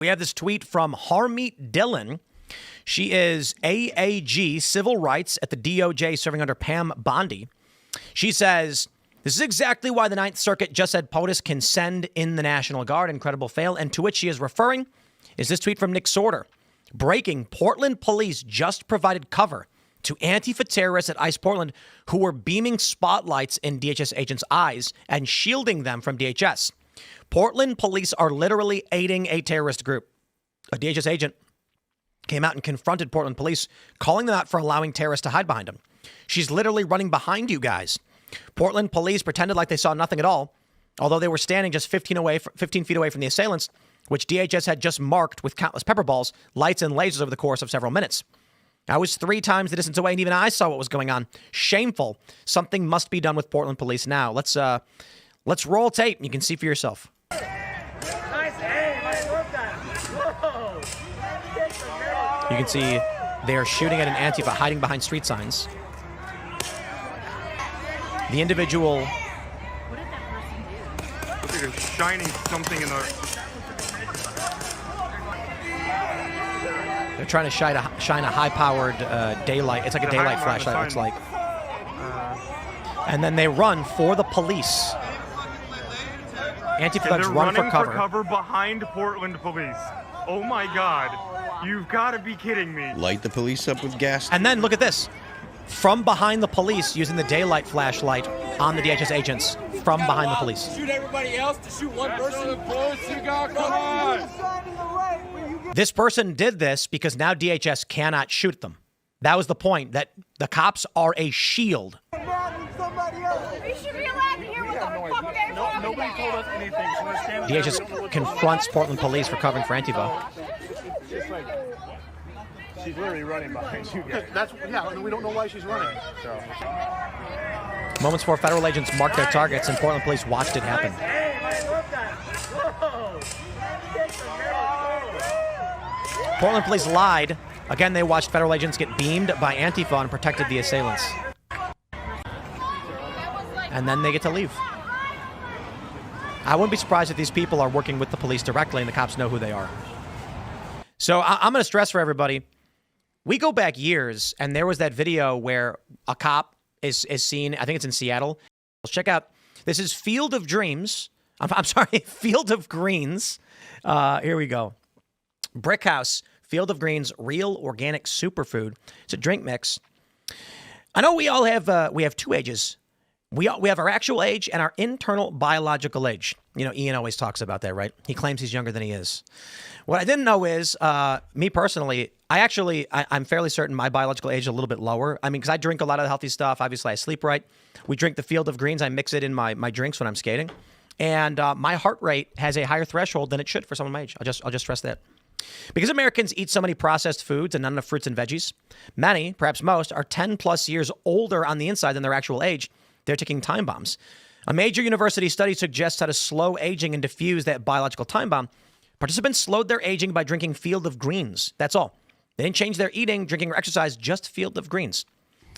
We have this tweet from Harmeet Dillon. She is AAG Civil Rights at the DOJ serving under Pam Bondi. She says, this is exactly why the Ninth Circuit just said POTUS can send in the National Guard. Incredible fail. And to which she is referring is this tweet from Nick Sorter. Breaking, Portland police just provided cover to Antifa terrorists at ICE Portland who were beaming spotlights in DHS agents' eyes and shielding them from DHS. Portland police are literally aiding a terrorist group. A DHS agent came out and confronted Portland police, calling them out for allowing terrorists to hide behind them. She's literally running behind you guys. Portland police pretended like they saw nothing at all, although they were standing just 15 feet away from the assailants, which DHS had just marked with countless pepper balls, lights, and lasers over the course of several minutes. I was 3 times the distance away, and even I saw what was going on. Shameful. Something must be done with Portland police now. Let's roll tape. You can see for yourself. You can see they are shooting at an Antifa hiding behind street signs. The individual. What did that person do? Looks like they're shining something in the. They're trying to shine a high-powered daylight. It's like a daylight flashlight, it looks like. And then they run for the police. Antifa thugs run for cover. For cover behind Portland police. Oh my God. You've got to be kidding me. Light the police up with gas. And then look at this. From behind the police, using the daylight flashlight on the DHS agents. From behind the police. Shoot everybody else to shoot one person. Come on. This person did this because now DHS cannot shoot them. That was the point, that the cops are a shield. We should be allowed to hear what the fuck they're talking Nobody told us anything. So we're standing DHS confronts Portland police for covering for Antifa. She's literally running behind you guys. And we don't know why she's running. So. Moments before federal agents marked their targets and Portland police watched it happen. Portland police lied. Again, they watched federal agents get beamed by Antifa and protected the assailants. And then they get to leave. I wouldn't be surprised if these people are working with the police directly and the cops know who they are. So I'm going to stress for everybody. We go back years, and there was that video where a cop is seen, I think it's in Seattle. Let's check out. This is Field of Dreams. I'm sorry, Field of Greens. Here we go. Brick House, Field of Greens, real organic superfood. It's a drink mix. I know we all have, we have 2 ages. We have our actual age and our internal biological age. You know, Ian always talks about that, right? He claims he's younger than he is. What I didn't know is, me personally, I'm fairly certain my biological age is a little bit lower. I mean, because I drink a lot of healthy stuff. Obviously, I sleep right. We drink the Field of Greens. I mix it in my drinks when I'm skating. And my heart rate has a higher threshold than it should for someone my age. I'll just stress that. Because Americans eat so many processed foods and not enough fruits and veggies, many, perhaps most, are 10 plus years older on the inside than their actual age. They're taking time bombs. A major university study suggests how to slow aging and diffuse that biological time bomb. Participants slowed their aging by drinking Field of Greens. That's all. They didn't change their eating, drinking, or exercise, just Field of Greens.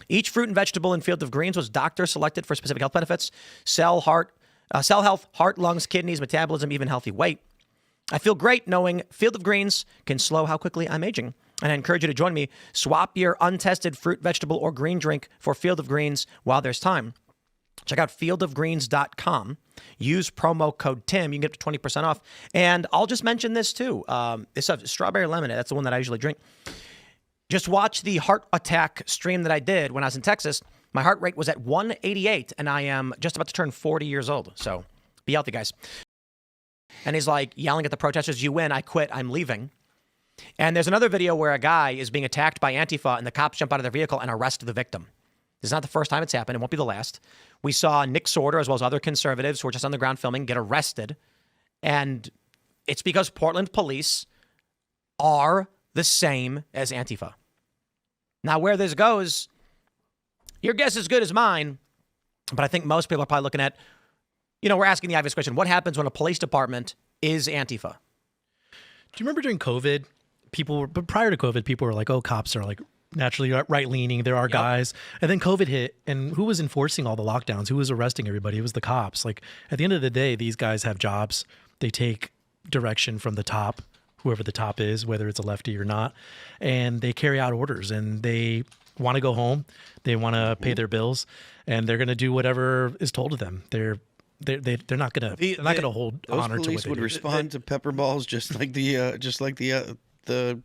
Each fruit and vegetable in Field of Greens was doctor selected for specific health benefits, cell health, heart, lungs, kidneys, metabolism, even healthy weight. I feel great knowing Field of Greens can slow how quickly I'm aging. And I encourage you to join me. Swap your untested fruit, vegetable, or green drink for Field of Greens while there's time. Check out fieldofgreens.com. Use promo code TIM. You can get up to 20% off. And I'll just mention this too. It's a strawberry lemonade. That's the one that I usually drink. Just watch the heart attack stream that I did when I was in Texas. My heart rate was at 188, and I am just about to turn 40 years old. So be healthy, guys. And he's like yelling at the protesters, "You win, I quit, I'm leaving." And there's another video where a guy is being attacked by Antifa, and the cops jump out of their vehicle and arrest the victim. This is not the first time it's happened. It won't be the last. We saw Nick Sorter, as well as other conservatives who were just on the ground filming, get arrested. And it's because Portland police are the same as Antifa. Now, where this goes, your guess is as good as mine. But I think most people are probably looking at, we're asking the obvious question. What happens when a police department is Antifa? Do you remember during COVID, but prior to COVID, people were like, oh, cops are like naturally right-leaning. There are guys. And then COVID hit, and who was enforcing all the lockdowns? Who was arresting everybody? It was the cops. Like, at the end of the day, these guys have jobs. They take direction from the top. whoever the top is, whether it's a lefty or not, and they carry out orders and they want to go home, they want to pay their bills, and they're going to do whatever is told to them. They're not going to hold honor to what police they would do. respond to pepper balls just like the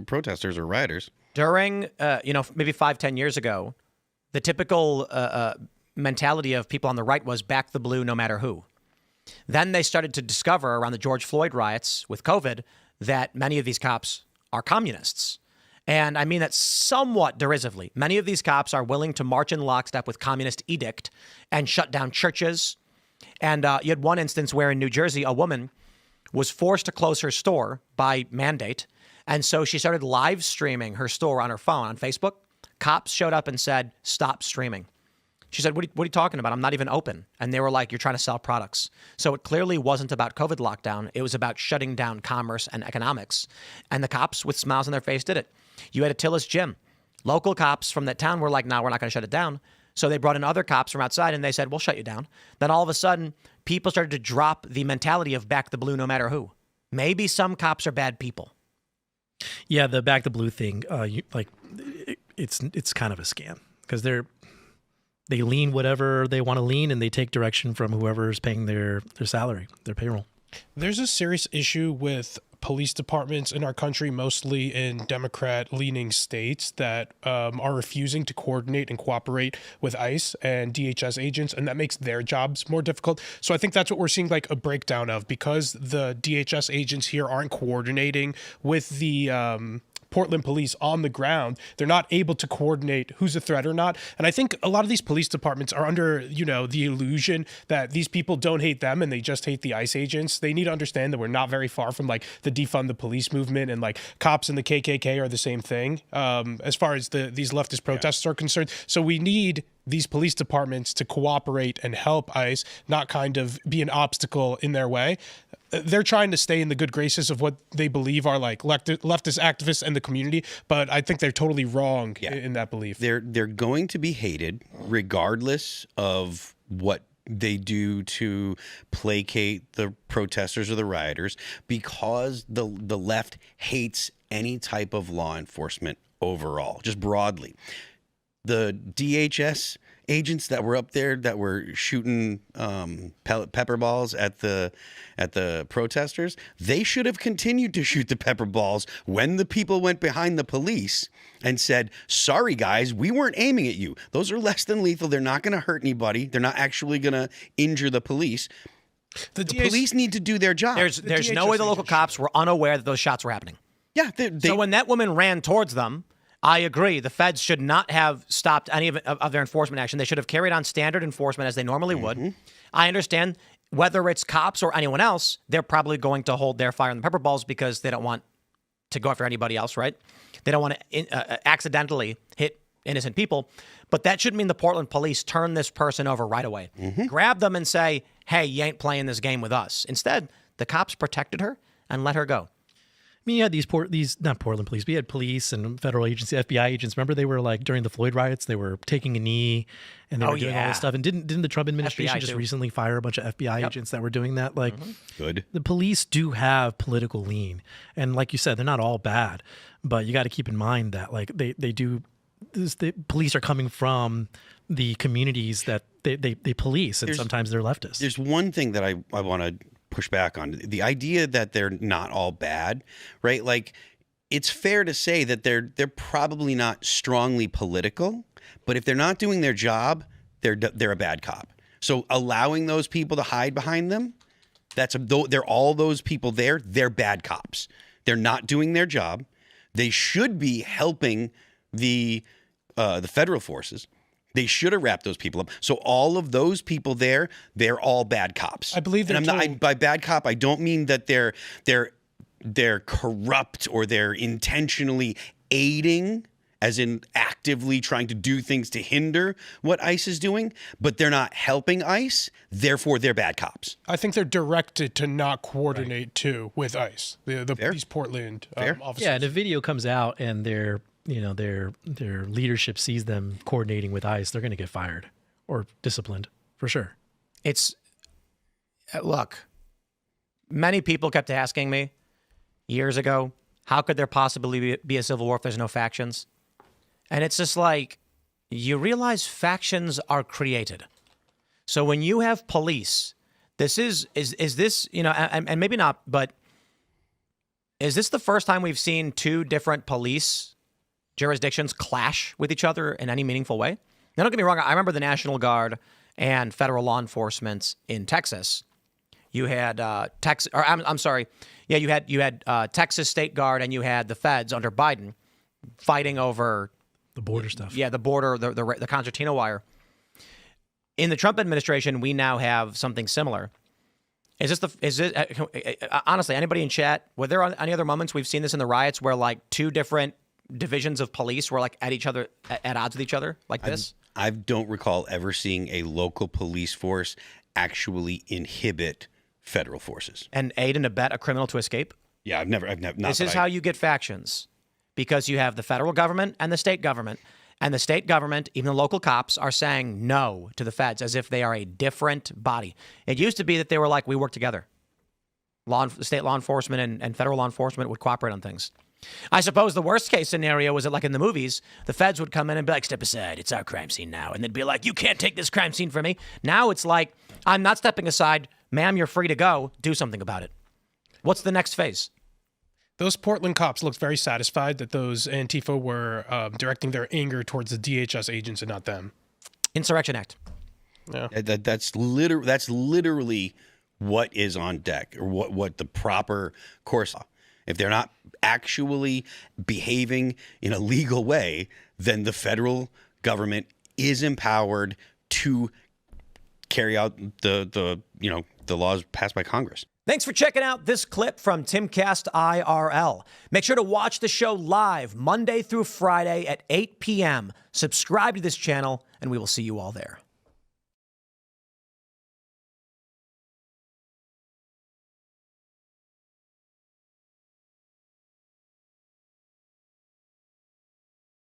protesters or rioters. During, maybe 5-10 years ago, the typical mentality of people on the right was back the blue no matter who. Then they started to discover around the George Floyd riots with COVID that many of these cops are communists. And I mean that somewhat derisively. Many of these cops are willing to march in lockstep with communist edict and shut down churches. And you had one instance where in New Jersey, a woman was forced to close her store by mandate. And so she started live streaming her store on her phone on Facebook. Cops showed up and said, stop streaming. She said, what are you talking about? I'm not even open. And they were like, you're trying to sell products. So it clearly wasn't about COVID lockdown. It was about shutting down commerce and economics. And the cops with smiles on their face did it. You had Attila's Gym. Local cops from that town were like, no, we're not going to shut it down. So they brought in other cops from outside and they said, we'll shut you down. Then all of a sudden, people started to drop the mentality of back the blue no matter who. Maybe some cops are bad people. Yeah, the back the blue thing, it's kind of a scam because they lean whatever they want to lean and they take direction from whoever's paying their salary, their payroll. There's a serious issue with police departments in our country, mostly in Democrat-leaning states, that are refusing to coordinate and cooperate with ICE and DHS agents, and that makes their jobs more difficult. So I think that's what we're seeing like a breakdown of, because the DHS agents here aren't coordinating with the Portland police on the ground. They're not able to coordinate who's a threat or not. And I think a lot of these police departments are under, the illusion that these people don't hate them and they just hate the ICE agents. They need to understand that we're not very far from like the defund the police movement, and like cops and the KKK are the same thing as far as these leftist protests are concerned. So we need these police departments to cooperate and help ICE, not kind of be an obstacle in their way. They're trying to stay in the good graces of what they believe are like leftist activists and the community, but I think they're totally wrong in that belief. They're going to be hated regardless of what they do to placate the protesters or the rioters, because the left hates any type of law enforcement overall, just broadly. The DHS agents that were up there that were shooting pepper balls at the protesters, they should have continued to shoot the pepper balls when the people went behind the police and said, sorry guys, we weren't aiming at you. Those are less than lethal. They're not going to hurt anybody. They're not actually going to injure the police. The police need to do their job. There's no way the local cops were unaware that those shots were happening. Yeah. So when that woman ran towards them, I agree. The feds should not have stopped any of their enforcement action. They should have carried on standard enforcement as they normally would. I understand whether it's cops or anyone else, they're probably going to hold their fire on the pepper balls because they don't want to go after anybody else, right? They don't want to accidentally hit innocent people. But that shouldn't mean the Portland police turn this person over right away. Grab them and say, hey, you ain't playing this game with us. Instead, the cops protected her and let her go. I mean, you had these not Portland police, but you had police and federal agency, FBI agents. Remember, they were like during the Floyd riots, they were taking a knee and they were doing all this stuff. And didn't the Trump administration just recently fire a bunch of FBI agents that were doing that? Like, good. The police do have political lean, and like you said, they're not all bad. But you got to keep in mind that like they do. The police are coming from the communities that they police, and sometimes they're leftists. There's one thing that I want to push back on, the idea that they're not all bad, right? Like, it's fair to say that they're probably not strongly political, but if they're not doing their job, they're a bad cop. So allowing those people to hide behind them, they're all those people there. They're bad cops. They're not doing their job. They should be helping the federal forces. They should have wrapped those people up. So all of those people there, they're all bad cops. I believe they're by bad cop, I don't mean that they're corrupt or they're intentionally aiding, as in actively trying to do things to hinder what ICE is doing, but they're not helping ICE. Therefore, they're bad cops. I think they're directed to not coordinate too with ICE, these Portland officers. Yeah, and a video comes out and their leadership sees them coordinating with ICE, they're going to get fired or disciplined for sure. Look, many people kept asking me, years ago. How could there possibly be a civil war if there's no factions? And it's just like, you realize factions are created. So when you have police, this is this, you know, and maybe not, but is this the first time we've seen two different police jurisdictions clash with each other in any meaningful way? Now, don't get me wrong. I remember the National Guard and federal law enforcement in Texas. You had you had Texas State Guard and you had the feds under Biden fighting over The border stuff. Yeah, the border, the concertina wire. In the Trump administration, we now have something similar. Honestly, anybody in chat, were there any other moments we've seen this in the riots where like two different divisions of police were like at odds with each other like this? I don't recall ever seeing a local police force actually inhibit federal forces and aid and abet a criminal to escape. Yeah, I've never. This is how you get factions, because you have the federal government and the state government. And the state government, even the local cops, are saying no to the feds as if they are a different body. It used to be that they were like, we work together. State law enforcement and federal law enforcement would cooperate on things. I suppose the worst case scenario was that, like in the movies, the feds would come in and be like, step aside, it's our crime scene now. And they'd be like, you can't take this crime scene from me. Now it's like, I'm not stepping aside. Ma'am, you're free to go. Do something about it. What's the next phase? Those Portland cops looked very satisfied that those Antifa were directing their anger towards the DHS agents and not them. Insurrection Act. Yeah, that's literally what is on deck, or what the proper course. If they're not actually behaving in a legal way, then the federal government is empowered to carry out the laws passed by Congress. Thanks for checking out this clip from Timcast IRL. Make sure to watch the show live Monday through Friday at 8 p.m. Subscribe to this channel, and we will see you all there.